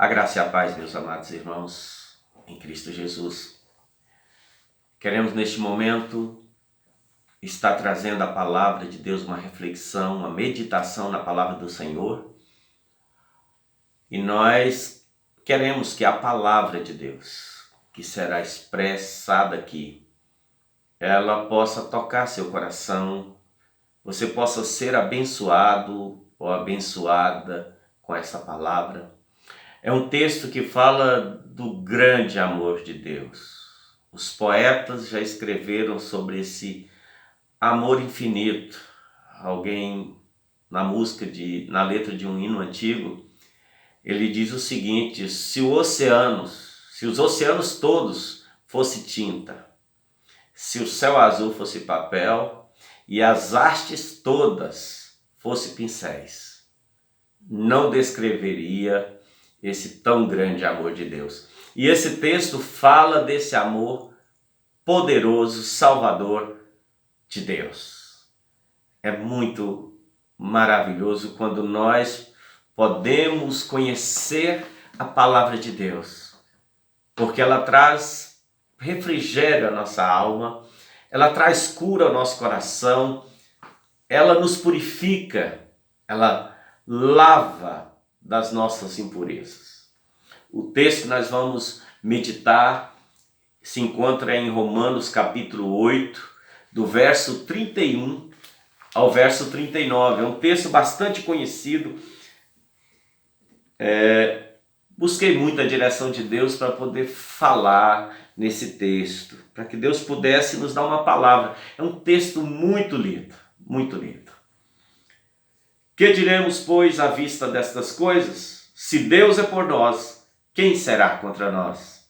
A graça e a paz, meus amados irmãos, em Cristo Jesus. Queremos neste momento estar trazendo a palavra de Deus, uma reflexão, uma meditação na palavra do Senhor. E nós queremos que a palavra de Deus, que será expressada aqui, ela possa tocar seu coração, você possa ser abençoado ou abençoada com essa palavra. É um texto que fala do grande amor de Deus. Os poetas já escreveram sobre esse amor infinito. Alguém na letra de um hino antigo, ele diz o seguinte: se os oceanos todos fossem tinta, se o céu azul fosse papel e as hastes todas fossem pincéis, não descreveria esse tão grande amor de Deus. E esse texto fala desse amor poderoso, salvador de Deus. É muito maravilhoso quando nós podemos conhecer a palavra de Deus, porque ela traz refrigério à nossa alma, ela traz cura ao nosso coração, ela nos purifica, ela lava das nossas impurezas. O texto que nós vamos meditar se encontra em Romanos capítulo 8, do verso 31 ao verso 39. É um texto bastante conhecido. Busquei muita direção de Deus para poder falar nesse texto, para que Deus pudesse nos dar uma palavra. É um texto muito lindo, muito lindo. Que diremos, pois, à vista destas coisas? Se Deus é por nós, quem será contra nós?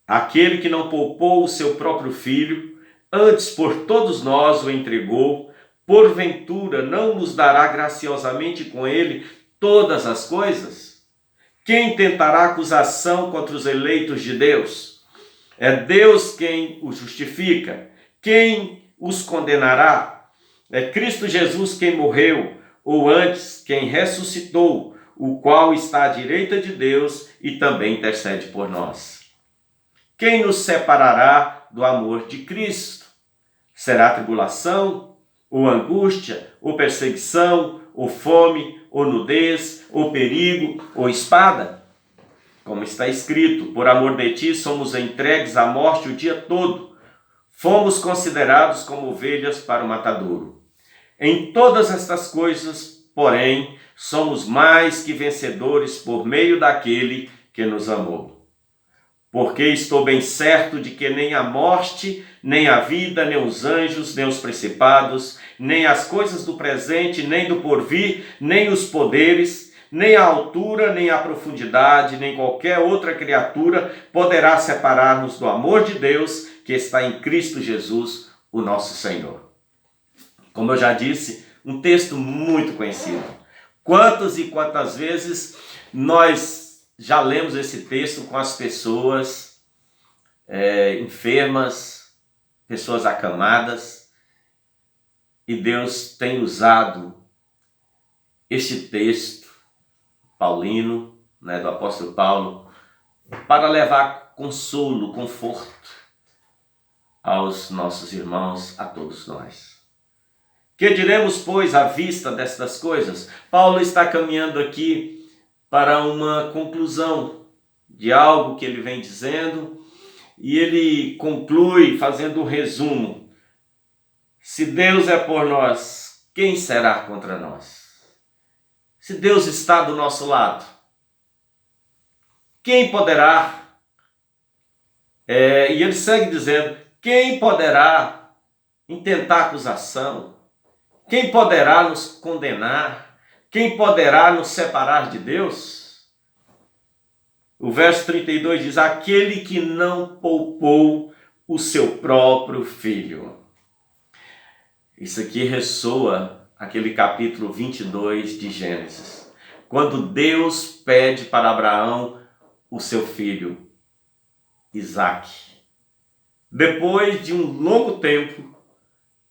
Aquele que não poupou o seu próprio filho, antes por todos nós o entregou, porventura não nos dará graciosamente com ele todas as coisas? Quem tentará acusação contra os eleitos de Deus? É Deus quem os justifica. Quem os condenará? É Cristo Jesus quem morreu, ou antes, quem ressuscitou, o qual está à direita de Deus e também intercede por nós. Quem nos separará do amor de Cristo? Será tribulação, ou angústia, ou perseguição, ou fome, ou nudez, ou perigo, ou espada? Como está escrito, por amor de ti somos entregues à morte o dia todo. Fomos considerados como ovelhas para o matadouro. Em todas estas coisas, porém, somos mais que vencedores por meio daquele que nos amou. Porque estou bem certo de que nem a morte, nem a vida, nem os anjos, nem os principados, nem as coisas do presente, nem do porvir, nem os poderes, nem a altura, nem a profundidade, nem qualquer outra criatura poderá separar-nos do amor de Deus que está em Cristo Jesus, o nosso Senhor. Como eu já disse, um texto muito conhecido. Quantas e quantas vezes nós já lemos esse texto com as pessoas enfermas, pessoas acamadas, e Deus tem usado este texto paulino, do apóstolo Paulo, para levar consolo, conforto aos nossos irmãos, a todos nós. Que diremos, pois, à vista destas coisas? Paulo está caminhando aqui para uma conclusão de algo que ele vem dizendo, e ele conclui fazendo um resumo. Se Deus é por nós, quem será contra nós? Se Deus está do nosso lado, quem poderá? E ele segue dizendo, quem poderá intentar acusação? Quem poderá nos condenar? Quem poderá nos separar de Deus? O verso 32 diz, aquele que não poupou o seu próprio filho. Isso aqui ressoa aquele capítulo 22 de Gênesis, quando Deus pede para Abraão o seu filho, Isaque. Depois de um longo tempo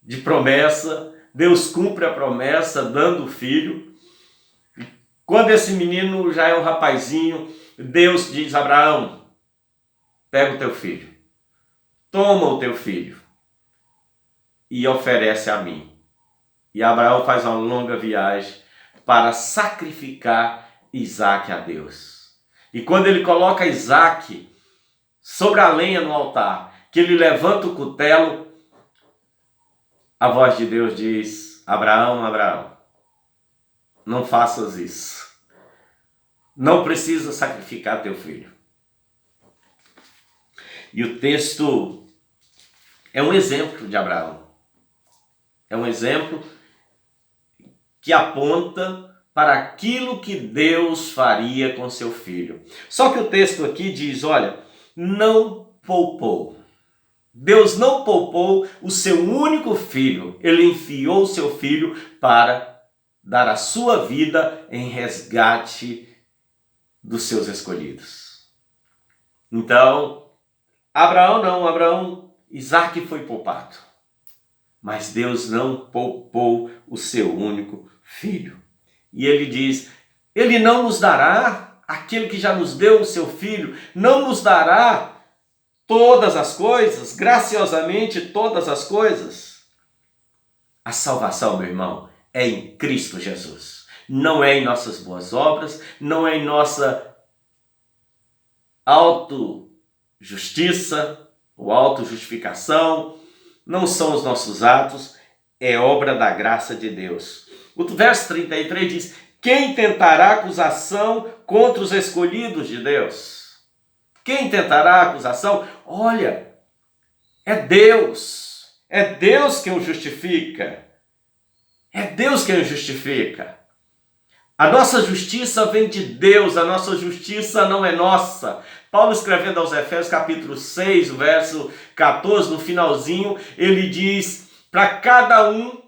de promessa, Deus cumpre a promessa dando o filho. Quando esse menino já é um rapazinho, Deus diz a Abraão, pega o teu filho, toma o teu filho e oferece a mim. E Abraão faz uma longa viagem para sacrificar Isaque a Deus. E quando ele coloca Isaque sobre a lenha no altar, que ele levanta o cutelo, a voz de Deus diz, Abraão, Abraão, não faças isso. Não precisa sacrificar teu filho. E o texto é um exemplo de Abraão. É um exemplo que aponta para aquilo que Deus faria com seu filho. Só que o texto aqui diz, olha, não poupou. Deus não poupou o seu único filho. Ele enviou o seu filho para dar a sua vida em resgate dos seus escolhidos. Então, Isaque foi poupado. Mas Deus não poupou o seu único filho. E ele diz, ele não nos dará, aquele que já nos deu o seu filho, não nos dará todas as coisas, graciosamente todas as coisas. A salvação, meu irmão, é em Cristo Jesus. Não é em nossas boas obras, não é em nossa autojustiça ou autojustificação, não são os nossos atos, é obra da graça de Deus. O verso 33 diz, quem tentará acusação contra os escolhidos de Deus? Quem tentará acusação? Olha, é Deus quem o justifica. É Deus quem o justifica. A nossa justiça vem de Deus, a nossa justiça não é nossa. Paulo escrevendo aos Efésios capítulo 6, verso 14, no finalzinho, ele diz para cada um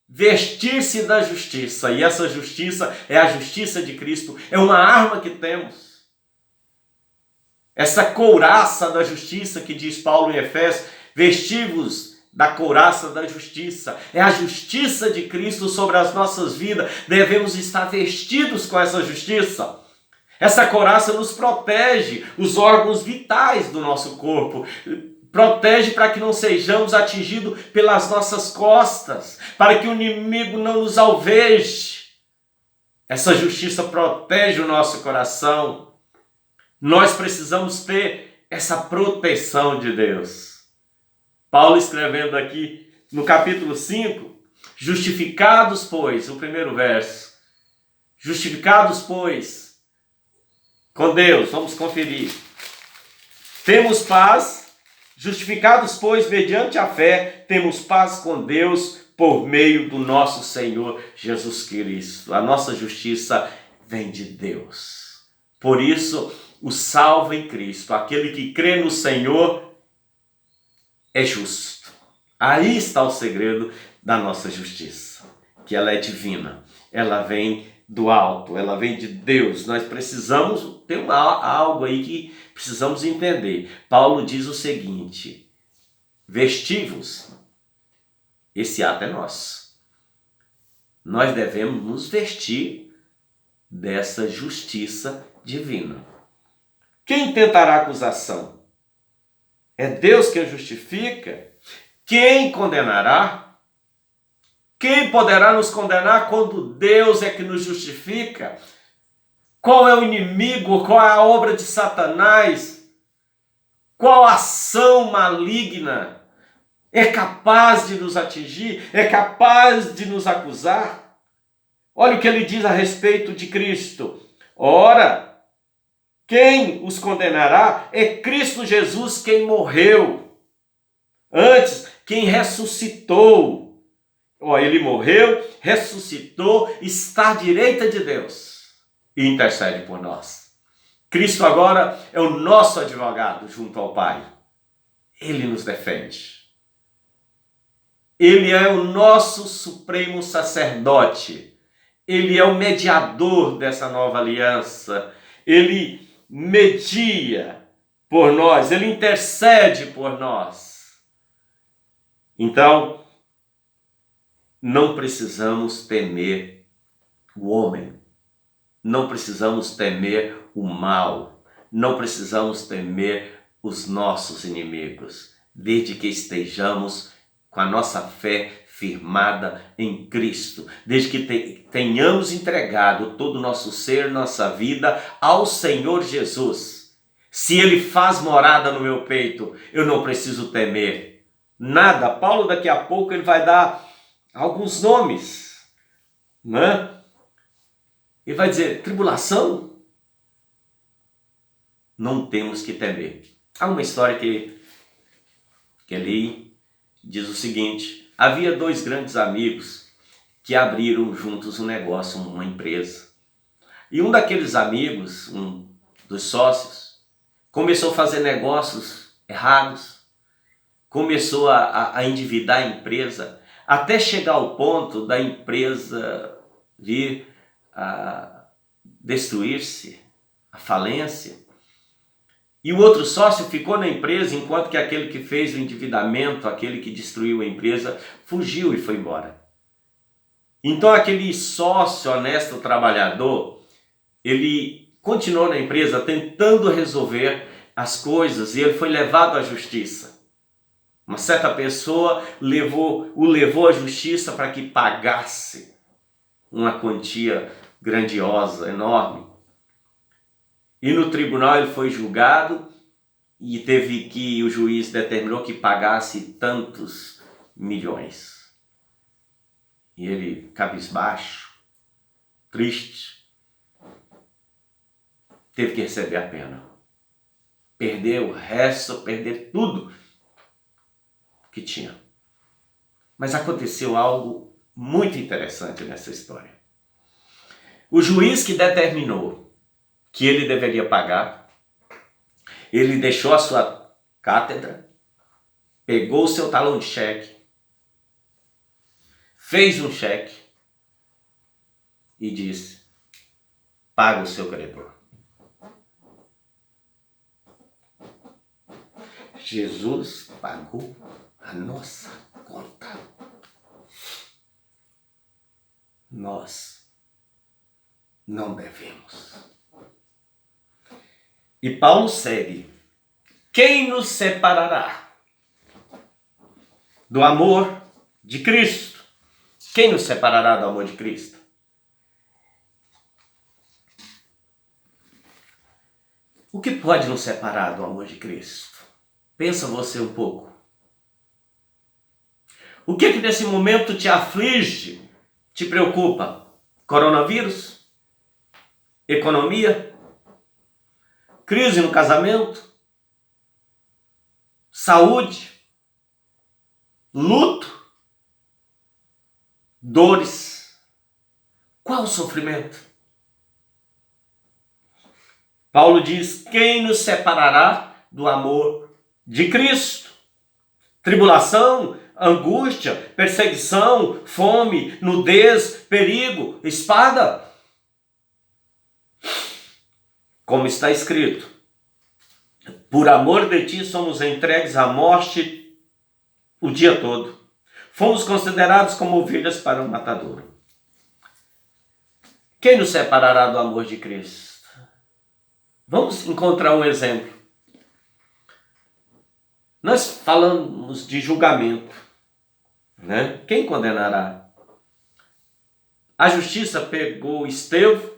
vestir-se da justiça. E essa justiça é a justiça de Cristo, é uma arma que temos. Essa couraça da justiça que diz Paulo em Efésios, vestivos da couraça da justiça, é a justiça de Cristo sobre as nossas vidas, devemos estar vestidos com essa justiça. Essa couraça nos protege os órgãos vitais do nosso corpo, protege para que não sejamos atingidos pelas nossas costas, para que o inimigo não nos alveje. Essa justiça protege o nosso coração. Nós precisamos ter essa proteção de Deus. Paulo escrevendo aqui no capítulo 5, justificados, pois, o primeiro verso, justificados, pois, com Deus, vamos conferir. Temos paz, justificados, pois, mediante a fé, temos paz com Deus por meio do nosso Senhor Jesus Cristo. A nossa justiça vem de Deus. Por isso, o salvo em Cristo, aquele que crê no Senhor, é justo. Aí está o segredo da nossa justiça, que ela é divina, ela vem do alto, ela vem de Deus. Nós precisamos ter algo aí que precisamos entender. Paulo diz o seguinte, vestivos, esse ato é nosso. Nós devemos nos vestir dessa justiça divina. Quem tentará acusação? É Deus quem justifica. Quem condenará? Quem poderá nos condenar quando Deus é que nos justifica? Qual é o inimigo? Qual é a obra de Satanás? Qual ação maligna é capaz de nos atingir? É capaz de nos acusar? Olha o que ele diz a respeito de Cristo. Ora, quem os condenará é Cristo Jesus, quem morreu. Antes, quem ressuscitou. Ele morreu, ressuscitou, está à direita de Deus e intercede por nós. Cristo agora é o nosso advogado junto ao Pai. Ele nos defende. Ele é o nosso supremo sacerdote. Ele é o mediador dessa nova aliança. Ele media por nós, ele intercede por nós. Então, não precisamos temer o homem. não precisamos temer o mal, não precisamos temer os nossos inimigos, desde que estejamos com a nossa fé firmada em Cristo, desde que tenhamos entregado todo o nosso ser, nossa vida ao Senhor Jesus. Se Ele faz morada no meu peito, eu não preciso temer nada. Paulo daqui a pouco ele vai dar alguns nomes, né? Ele vai dizer, tribulação? Não temos que temer. Há uma história que li, diz o seguinte: havia dois grandes amigos que abriram juntos um negócio, uma empresa. E um daqueles amigos, um dos sócios, começou a fazer negócios errados, começou a endividar a empresa, até chegar ao ponto da empresa vir a destruir-se, a falência. E o outro sócio ficou na empresa, enquanto que aquele que fez o endividamento, aquele que destruiu a empresa, fugiu e foi embora. Então aquele sócio honesto trabalhador, ele continuou na empresa tentando resolver as coisas e ele foi levado à justiça. Uma certa pessoa o levou à justiça para que pagasse uma quantia grandiosa, enorme. E no tribunal ele foi julgado e o juiz determinou que pagasse tantos milhões. E ele, cabisbaixo, triste, teve que receber a pena. Perder o resto, perder tudo que tinha. Mas aconteceu algo muito interessante nessa história. O juiz que determinou que ele deveria pagar, ele deixou a sua cátedra, pegou o seu talão de cheque, fez um cheque e disse, paga o seu credor. Jesus pagou a nossa conta. Nós não devemos. E Paulo segue. Quem nos separará do amor de Cristo? Quem nos separará do amor de Cristo? O que pode nos separar do amor de Cristo? Pensa você um pouco. O que nesse momento te aflige, te preocupa? Coronavírus? Economia? Crise no casamento? Saúde? Luto? Dores? Qual o sofrimento? Paulo diz, quem nos separará do amor de Cristo? Tribulação, angústia, perseguição, fome, nudez, perigo, espada? Como está escrito, por amor de ti somos entregues à morte o dia todo. Fomos considerados como ovelhas para o matadouro. Quem nos separará do amor de Cristo? Vamos encontrar um exemplo. Nós falamos de julgamento, né? Quem condenará? A justiça pegou Estevão,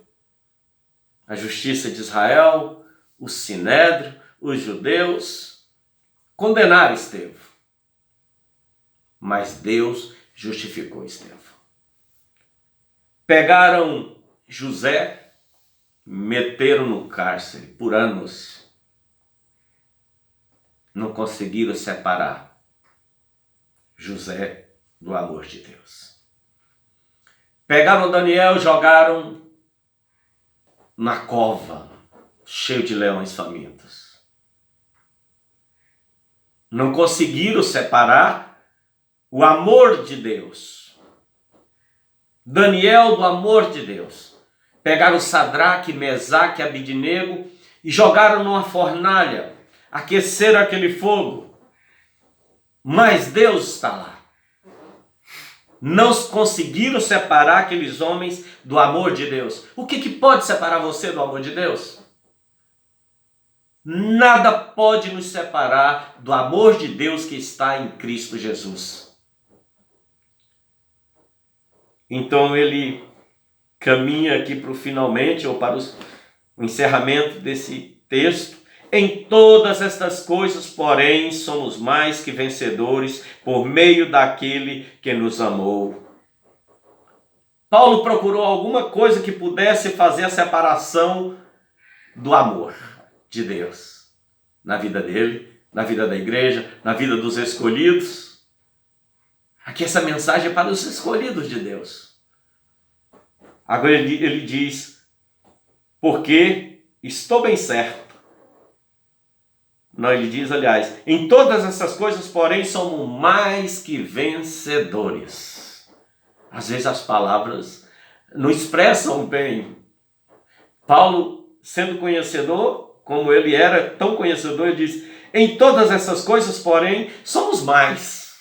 a justiça de Israel, o Sinédrio, os judeus, condenaram Estevão. Mas Deus justificou Estevão. Pegaram José, meteram no cárcere por anos. Não conseguiram separar José do amor de Deus. Pegaram Daniel, jogaram na cova, cheio de leões famintos. Não conseguiram separar o amor de Deus. Daniel do amor de Deus. Pegaram Sadraque, Mesaque, Abidnego e jogaram numa fornalha, aqueceram aquele fogo. Mas Deus está lá. Não conseguiram separar aqueles homens do amor de Deus. O que pode separar você do amor de Deus? Nada pode nos separar do amor de Deus que está em Cristo Jesus. Então ele caminha aqui para o finalmente, ou para o encerramento desse texto. Em todas estas coisas, porém, somos mais que vencedores por meio daquele que nos amou. Paulo procurou alguma coisa que pudesse fazer a separação do amor de Deus na vida dele, na vida da igreja, na vida dos escolhidos. Aqui essa mensagem é para os escolhidos de Deus. Agora ele diz, porque estou bem certo. Não, ele diz, aliás, em todas essas coisas, porém, somos mais que vencedores. Às vezes as palavras não expressam bem. Paulo, sendo conhecedor, como ele era tão conhecedor, ele diz, em todas essas coisas, porém, somos mais.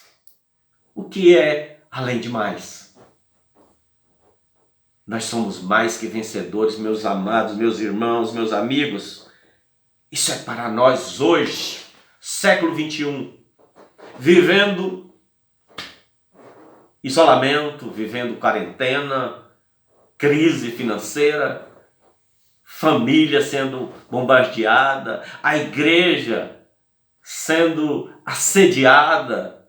O que é além de mais? Nós somos mais que vencedores, meus amados, meus irmãos, meus amigos. Isso é para nós hoje, século 21, vivendo isolamento, vivendo quarentena, crise financeira, família sendo bombardeada, a igreja sendo assediada,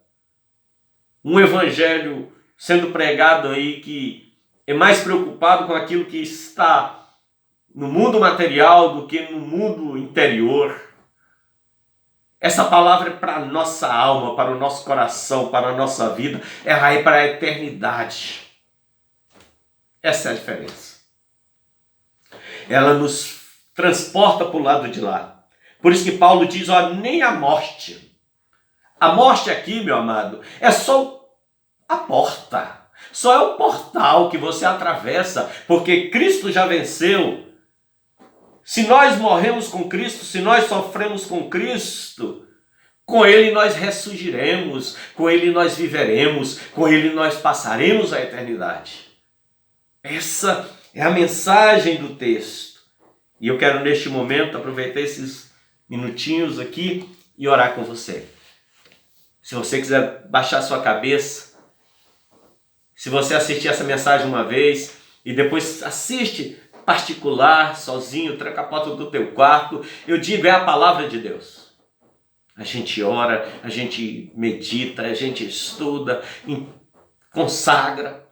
um evangelho sendo pregado aí que é mais preocupado com aquilo que está no mundo material do que no mundo interior. Essa palavra é para a nossa alma, para o nosso coração, para a nossa vida, ela é para a eternidade. Essa é a diferença. Ela nos transporta para o lado de lá. Por isso que Paulo diz, ó, nem a morte. A morte aqui, meu amado, é só a porta. Só é o portal que você atravessa, porque Cristo já venceu. Se nós morremos com Cristo, se nós sofremos com Cristo, com Ele nós ressurgiremos, com Ele nós viveremos, com Ele nós passaremos a eternidade. Essa é a mensagem do texto. E eu quero neste momento aproveitar esses minutinhos aqui e orar com você. Se você quiser baixar sua cabeça, se você assistir essa mensagem uma vez e depois assiste particular, sozinho, tranca a porta do teu quarto, eu digo, é a palavra de Deus. A gente ora, a gente medita, a gente estuda, consagra,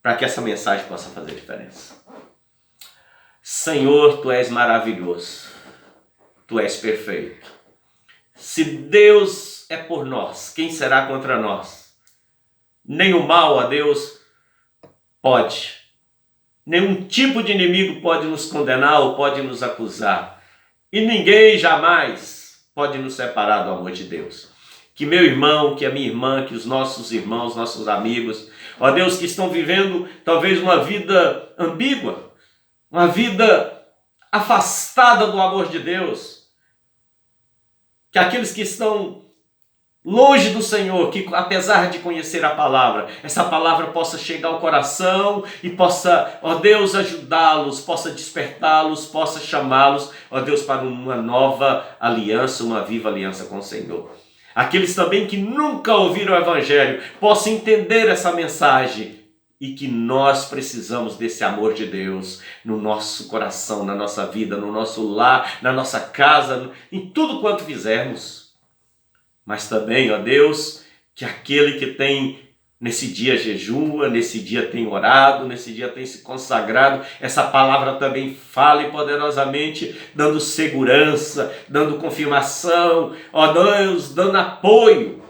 para que essa mensagem possa fazer diferença. Senhor, Tu és maravilhoso, Tu és perfeito. Se Deus é por nós, quem será contra nós? Nem o mal, ó Deus, pode. Nenhum tipo de inimigo pode nos condenar ou pode nos acusar. E ninguém jamais pode nos separar do amor de Deus. Que meu irmão, que a minha irmã, que os nossos irmãos, nossos amigos, ó Deus, que estão vivendo talvez uma vida ambígua, uma vida afastada do amor de Deus. Que aqueles que estão longe do Senhor, que apesar de conhecer a palavra, essa palavra possa chegar ao coração e possa, ó Deus, ajudá-los, possa despertá-los, possa chamá-los, ó Deus, para uma nova aliança, uma viva aliança com o Senhor. Aqueles também que nunca ouviram o Evangelho possam entender essa mensagem e que nós precisamos desse amor de Deus no nosso coração, na nossa vida, no nosso lar, na nossa casa, em tudo quanto fizermos. Mas também, ó Deus, que aquele que tem nesse dia jejua, nesse dia tem orado, nesse dia tem se consagrado, essa palavra também fale poderosamente, dando segurança, dando confirmação, ó Deus, dando apoio,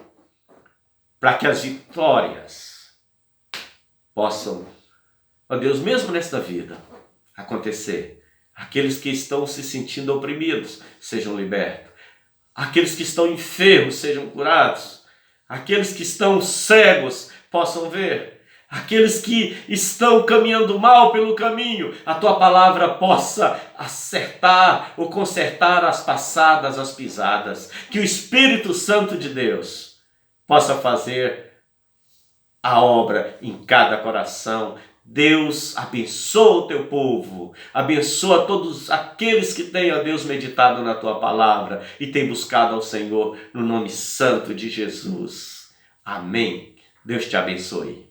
para que as vitórias possam, ó Deus, mesmo nesta vida, acontecer. Aqueles que estão se sentindo oprimidos sejam libertos. Aqueles que estão enfermos sejam curados. Aqueles que estão cegos possam ver. Aqueles que estão caminhando mal pelo caminho, a Tua palavra possa acertar ou consertar as passadas, as pisadas. Que o Espírito Santo de Deus possa fazer a obra em cada coração. Deus abençoa o teu povo, abençoa todos aqueles que têm, ó Deus, meditado na tua palavra e têm buscado ao Senhor no nome santo de Jesus. Amém. Deus te abençoe.